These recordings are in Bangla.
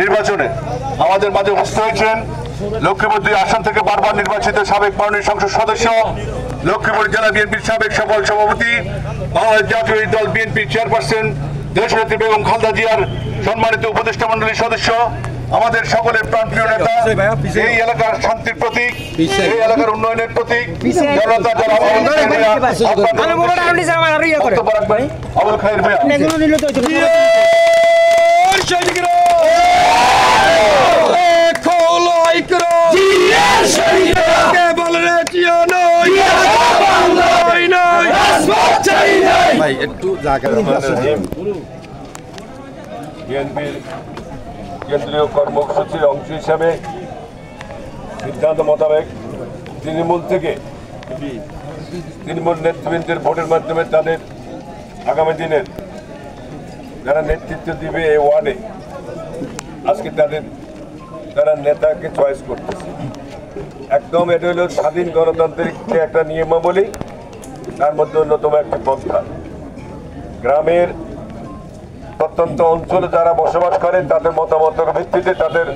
নির্বাচনে আমাদের মাঝে উপস্থিত হয়েছেন লক্ষ্মীপুর 2 আসন থেকে বারবার নির্বাচিত সাবেক মাননীয় সংসদ সদস্য, লক্ষ্মীপুর জেলা বিএনপির সাবেক সফল সভাপতি, বাংলাদেশ জাতীয় দল বিএনপির চেয়ারপারসন দেশনেত্রী বেগম খালেদা জিয়ার সম্মানিত উপদেষ্টা মণ্ডলীর সদস্য, আমাদের সকলের প্রাণপ্রিয় নেতা, এই এলাকার শান্তির প্রতীক, এই এলাকার উন্নয়নের প্রতীক জনতা যারা আবুল খায়ের ভাই একটু জায়গা বিএনপির কেন্দ্রীয় কর্মসূচির অংশ হিসাবে সিদ্ধান্ত মোতাবেক তৃণমূল নেতৃবৃন্দের ভোটের মাধ্যমে তাদের আগামী দিনের যারা নেতৃত্ব দিবে এই ওয়ার্ডে আজকে তারা নেতাকে চয়েস করতেছে। একদম এটা হলো স্বাধীন গণতান্ত্রিক একটা নিয়মাবলী, তার মধ্যে অন্যতম একটি পন্থা। গ্রামের প্রত্যন্ত অঞ্চলে যারা বসবাস করেন তাদের মতামতের ভিত্তিতে তাদের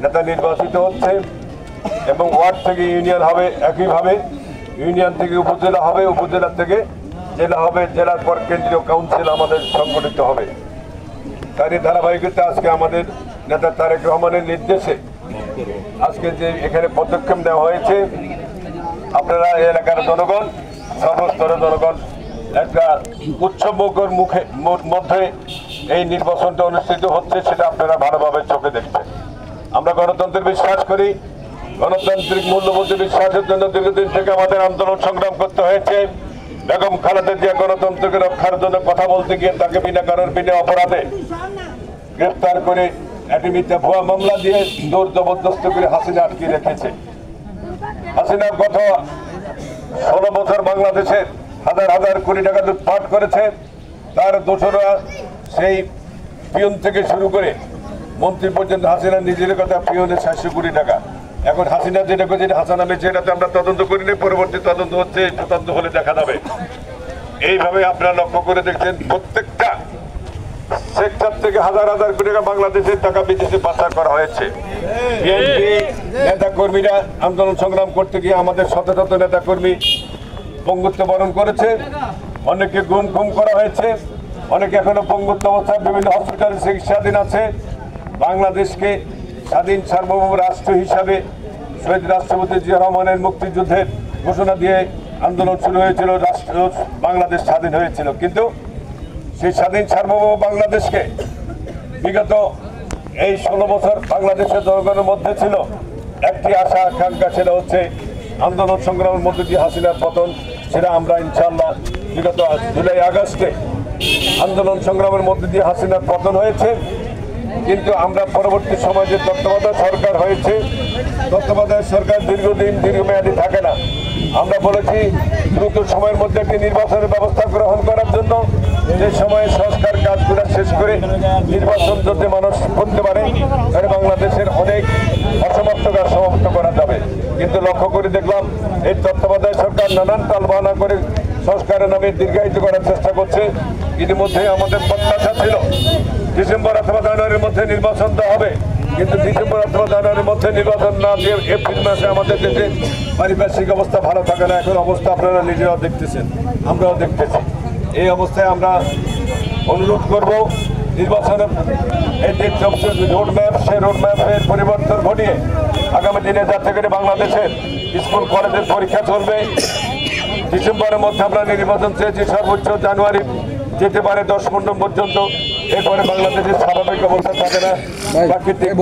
নেতা নির্বাচিত হচ্ছে এবং ওয়ার্ড থেকে ইউনিয়ন হবে, একইভাবে ইউনিয়ন থেকে উপজেলা হবে, উপজেলা থেকে জেলা হবে, জেলার পর কেন্দ্রীয় কাউন্সিল আমাদের সংগঠিত হবে। তারই ধারাবাহিকতা আজকে আমাদের নেতা তারেক রহমানের নির্দেশে আজকে যে এখানে পদক্ষেপ নেওয়া হয়েছে, আপনারা এলাকার জনগণ, সর্বস্তরের জনগণ একটা উৎসবমুখর মধ্যে এই নির্বাচনটা অনুষ্ঠিত হচ্ছে, সেটা আপনারা ভালোভাবে চোখে দেখছেন। আমরা গণতন্ত্রে বিশ্বাস করি, গণতান্ত্রিক মূল্যবোধে বিশ্বাসের জন্য দীর্ঘদিন থেকে আমাদের আন্দোলন সংগ্রাম করতে হয়েছে। বেগম খালেদা জিয়া গণতন্ত্রকে রক্ষার জন্য কথা বলতে গিয়ে তাকে বিনা কারণ বিনা অপরাধে গ্রেফতার করে একটি মিথ্যা ভুয়া মামলা দিয়ে জোর জবরদস্ত করে হাসিনা আটকে রেখেছে। হাসিনা গত 16 বছর বাংলাদেশের হাজার হাজার কোটি টাকা লুটপাট করেছে। তার দোসররা সেই পিয়ন থেকে শুরু করে মন্ত্রী পর্যন্ত, হাসিনা নিজের কথা পিয়নের 700 কোটি টাকা। এখন হাসিনা যেটা করছে হাসানা বেঁচে, এটাতে আমরা তদন্ত করিনি, পরবর্তী তদন্ত হচ্ছে, তদন্ত হলে দেখা যাবে। এইভাবে আপনারা লক্ষ্য করে দেখছেন প্রত্যেকটা সেক্টর থেকে হাজার হাজার কোটি টাকা বাংলাদেশের টাকা বিদেশে পাচার করা হয়েছে। বিএনপি নেতা কর্মীরা আন্দোলন সংগ্রাম করতে গিয়ে আমাদের শত শত নেতা কর্মী পঙ্গুত্ব বরণ করেছে, অনেকে গুম খুম করা হয়েছে, অনেকে এখনো পঙ্গুত্ব অবস্থায় বিভিন্ন হসপিটালে চিকিৎসাধীন আছে। বাংলাদেশকে স্বাধীন সার্বভৌম রাষ্ট্র হিসাবে শহীদ রাষ্ট্রপতি জিয়া রহমানের মুক্তিযুদ্ধের ঘোষণা দিয়ে আন্দোলন শুরু হয়েছিল, রাষ্ট্র বাংলাদেশ স্বাধীন হয়েছিল। কিন্তু সেই স্বাধীন সার্বভৌম বাংলাদেশকে বিগত এই 16 বছর বাংলাদেশের জনগণের মধ্যে ছিল একটি আশা আকাঙ্ক্ষা, সেটা হচ্ছে আন্দোলন সংগ্রামের মধ্যে দিয়ে হাসিনার পতন। সেটা আমরা ইনশাআল্লাহ বিগত জুলাই আগস্টে আন্দোলন সংগ্রামের মধ্যে দিয়ে হাসিনার পতন হয়েছে। কিন্তু আমরা পরবর্তী সময় যে তত্ত্বাবধায়ক সরকার হয়েছে, তত্ত্বাবধায়ক সরকার দীর্ঘমেয়াদী থাকে না। আমরা বলেছি দ্রুত সময়ের মধ্যে একটি নির্বাচনের ব্যবস্থা গ্রহণ করার জন্য, যে সময়ে সংস্কার কাজগুলো শেষ করে নির্বাচন যদি মানুষ করতে পারে তাহলে বাংলাদেশের অনেক অসমাপ্ত কাজ সমাপ্ত করা যাবে। কিন্তু লক্ষ্য করে দেখলাম এই তত্ত্বাবধায়ক সরকার নানান টালবাহানা করে সংস্কারের নামে দীর্ঘায়িত করার চেষ্টা করছে। ইতিমধ্যে আমাদের প্রত্যাশা ছিল ডিসেম্বর অথবা জানুয়ারির মধ্যে নির্বাচন দেওয়া হবে, কিন্তু ডিসেম্বর অথবা জানুয়ারির মধ্যে নির্বাচন না দিয়ে এপ্রিল মাসে আমাদের দেশে পারিপার্শ্বিক অবস্থা ভালো থাকে না। এখন অবস্থা আপনারা নিজেরাও দেখতেছেন, আমরাও দেখতেছি। এই অবস্থায় আমরা অনুরোধ করব নির্বাচনের এই যে রোডম্যাপ, সেই রোডম্যাপের পরিবর্তন ঘটিয়ে আগামী দিনে যাতে করে বাংলাদেশের স্কুল কলেজের পরীক্ষা চলবে। ডিসেম্বরের মধ্যে আমরা নির্বাচন চেয়েছি, সর্বোচ্চ জানুয়ারি যেতে পারে 10-15 পর্যন্ত। এরপরে বাংলাদেশের স্বাভাবিক অবস্থা থাকে না, প্রাকৃতিক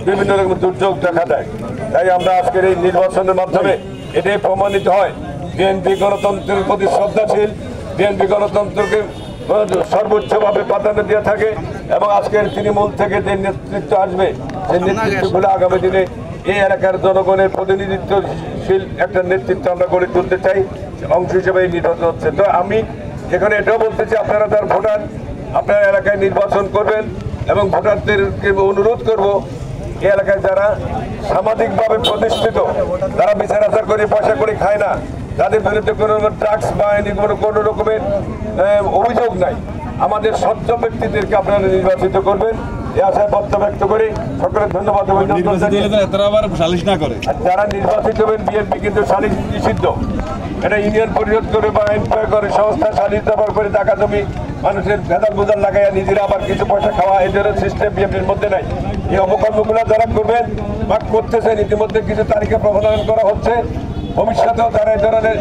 বিভিন্ন রকম দুর্যোগ দেখা দেয়। তাই আমরা আজকের এই নির্বাচনের মাধ্যমে এটাই প্রমাণিত হয় বিএনপি গণতন্ত্রের প্রতি শ্রদ্ধাশীল, বিএনপি গণতন্ত্রকে সর্বোচ্চভাবে প্রাধান্য দিয়ে থাকে এবং আজকের তৃণমূল থেকে যে নেতৃত্ব আসবে সেই নেতৃত্বগুলো আগামী দিনে এই এলাকার জনগণের প্রতিনিধিত্বশীল একটা নেতৃত্ব আমরা গড়ে তুলতে চাই, অংশ হিসেবে এই নির্বাচন হচ্ছে। তো আমি এখানে এটাও বলতে চাই, আপনারা তার ভোটার, আপনারা এলাকায় নির্বাচন করবেন এবং ভোটারদেরকে অনুরোধ করব এই এলাকায় যারা সামাজিকভাবে প্রতিষ্ঠিত, যারা বিচার আচার করে পয়সা করে খায় না, যাদের বিরুদ্ধে কোনো ট্যাক্স বা কোনো রকমের অভিযোগ নাই, আমাদের স্বচ্ছ ব্যক্তিদেরকে আপনারা নির্বাচিত করবেন। এই আশায় ব্যক্ত করি। সকলের ধন্যবাদ অভিনন্দন জানিয়ে যারা নির্বাচিত হবেন বিএনপি কিন্তু সালিশ নিষিদ্ধ। এটা ইউনিয়ন পরিষদ করে বা এমপ্লয় করে সংস্থা সালিশ ব্যবহার করে টাকা জমি মানুষের ভেদাল বোঝাল লাগাইয়া নিজেরা আবার কিছু পয়সা খাওয়া এই ধরনের সিস্টেম বিএনপির মধ্যে নাই। এই অপকর্মগুলো যারা করবেন বা করতেছেন ইতিমধ্যে কিছু তালিকা প্রবর্তন করা হচ্ছে। ভবিষ্যতেও যারা এই ধরনের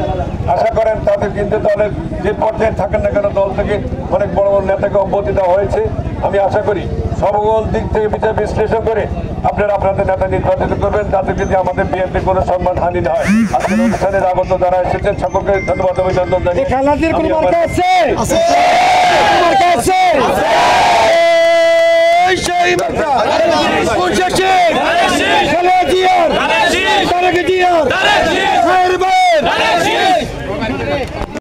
আশা করেন তাদের কিন্তু দলের যে পর্যায়ে থাকেন না কেন দল থেকে অনেক বড় বড় নেতাকে অব্যাহতি দেওয়া হয়েছে। আমি আশা করি সকল দিক থেকে বিচার বিশ্লেষণ করে আপনারা আপনাদের নেতা নির্বাচিত করবেন যাতে যদি আমাদের বিএনপির কোনো সম্মান হানি না হয়। আজকের অনুষ্ঠানে আগত যারা এসেছেন সকলকে ধন্যবাদ অভিনন্দন জানিয়ে Tarek Diar!